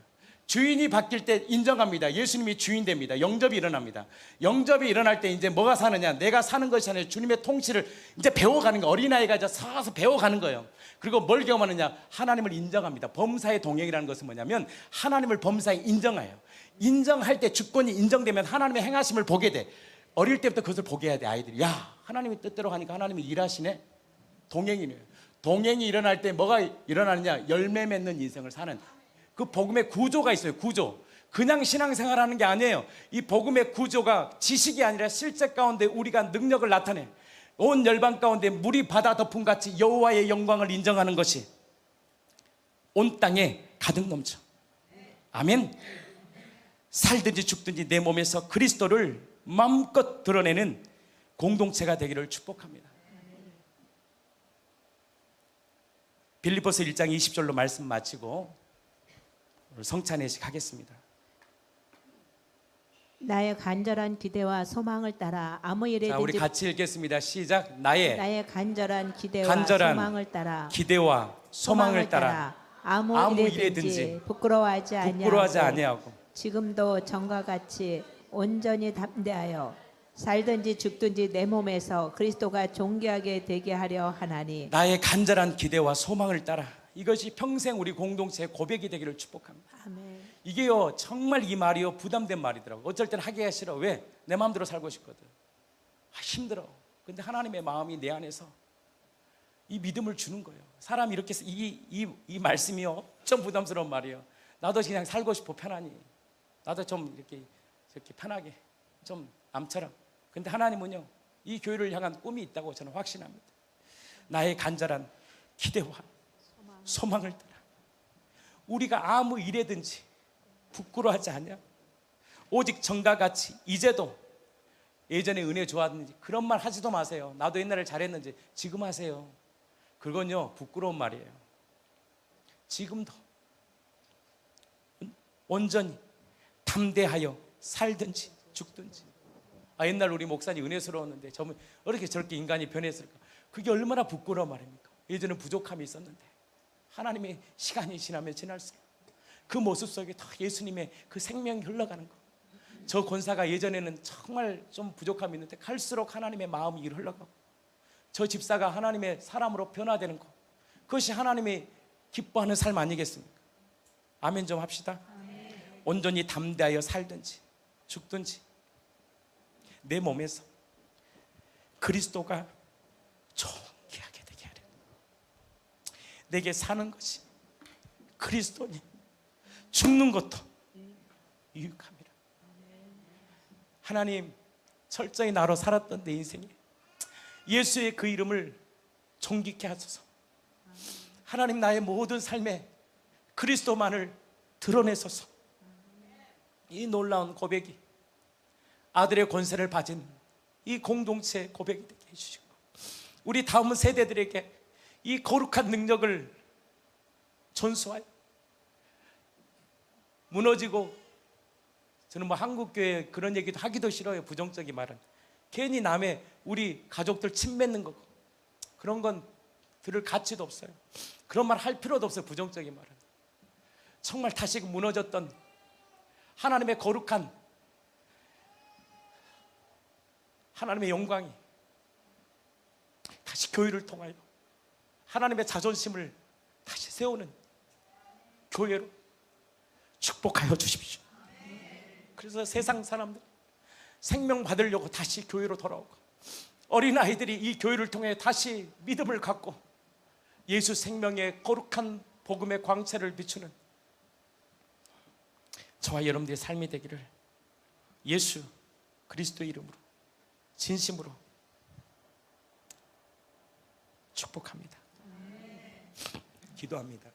주인이 바뀔 때 인정합니다. 예수님이 주인 됩니다. 영접이 일어납니다. 영접이 일어날 때 이제 뭐가 사느냐? 내가 사는 것이 아니라 주님의 통치를 이제 배워가는 거예요. 어린아이가 이제 서서 배워가는 거예요. 그리고 뭘 경험하느냐? 하나님을 인정합니다. 범사의 동행이라는 것은 뭐냐면 하나님을 범사에 인정해요. 인정할 때, 주권이 인정되면 하나님의 행하심을 보게 돼. 어릴 때부터 그것을 보게 해야 돼. 아이들이, 야, 하나님이 뜻대로 하니까 하나님이 일하시네. 동행이네요. 동행이 일어날 때 뭐가 일어나느냐? 열매 맺는 인생을 사는, 그 복음의 구조가 있어요. 구조. 그냥 신앙생활하는 게 아니에요. 이 복음의 구조가 지식이 아니라 실제 가운데 우리가 능력을 나타내, 온 열방 가운데 물이 바다 덮음 같이 여호와의 영광을 인정하는 것이 온 땅에 가득 넘쳐. 아멘. 살든지 죽든지 내 몸에서 그리스도를 마음껏 드러내는 공동체가 되기를 축복합니다. 빌립보서 1장 20절로 말씀 마치고 성찬회식 하겠습니다. 나의 간절한 기대와 소망을 따라 아무 일에든지. 자, 우리 같이 읽겠습니다. 시작. 나의 간절한 기대와 간절한 소망을 따라 기대와 소망을 따라 아무 일에든지 부끄러워하지 아니하고 지금도 전과 같이 온전히 담대하여 살든지 죽든지 내 몸에서 그리스도가 존귀하게 되게 하려 하나니. 나의 간절한 기대와 소망을 따라, 이것이 평생 우리 공동체의 고백이 되기를 축복합니다. 아멘. 이게요, 정말 이 말이요, 부담된 말이더라고. 어쩔 땐 하기가 싫어. 왜? 내 마음대로 살고 싶거든. 힘들어. 근데 하나님의 마음이 내 안에서 이 믿음을 주는 거예요. 사람이 이렇게 이 말씀이요, 좀 부담스러운 말이에요. 나도 그냥 살고 싶어, 편안히. 나도 좀 이렇게 편하게, 좀 남처럼. 근데 하나님은요, 이 교회를 향한 꿈이 있다고 저는 확신합니다. 나의 간절한 기대와 소망을 따라 우리가 아무 일에든지 부끄러워하지 않냐, 오직 전과 같이 이제도 예전에 은혜 좋았는지 그런 말 하지도 마세요. 나도 옛날에 잘했는지 지금 하세요. 그건요, 부끄러운 말이에요. 지금도 온전히 담대하여 살든지 죽든지. 옛날 우리 목사님 은혜스러웠는데 어떻게 저렇게 인간이 변했을까? 그게 얼마나 부끄러운 말입니까? 예전에 부족함이 있었는데 하나님의 시간이 지나면 지날수록 그 모습 속에 더 예수님의 그 생명이 흘러가는 거. 저 권사가 예전에는 정말 좀 부족함이 있는데 갈수록 하나님의 마음이 흘러가고, 저 집사가 하나님의 사람으로 변화되는 거, 그것이 하나님이 기뻐하는 삶 아니겠습니까? 아멘 좀 합시다. 아멘. 온전히 담대하여 살든지 죽든지 내 몸에서 그리스도가 존귀하게 되게 하려. 내게 사는 것이 그리스도니 죽는 것도 유익함이라. 하나님, 철저히 나로 살았던 내 인생에 예수의 그 이름을 존귀케 하소서. 하나님, 나의 모든 삶에 그리스도만을 드러내소서. 이 놀라운 고백이 아들의 권세를 가진 이 공동체 고백이 되게 해주시고, 우리 다음 세대들에게 이 거룩한 능력을 전수하여 무너지고, 저는 뭐 한국교회 그런 얘기도 하기도 싫어요. 부정적인 말은. 괜히 남의 우리 가족들 침 뱉는 거, 그런 건 들을 가치도 없어요. 그런 말 할 필요도 없어요. 부정적인 말은. 정말 다시 무너졌던 하나님의 거룩한 하나님의 영광이 다시 교회를 통하여 하나님의 자존심을 다시 세우는 교회로 축복하여 주십시오. 그래서 세상 사람들 생명 받으려고 다시 교회로 돌아오고, 어린아이들이 이 교회를 통해 다시 믿음을 갖고 예수 생명의 거룩한 복음의 광채를 비추는 저와 여러분들의 삶이 되기를 예수 그리스도의 이름으로 진심으로 축복합니다. 기도합니다.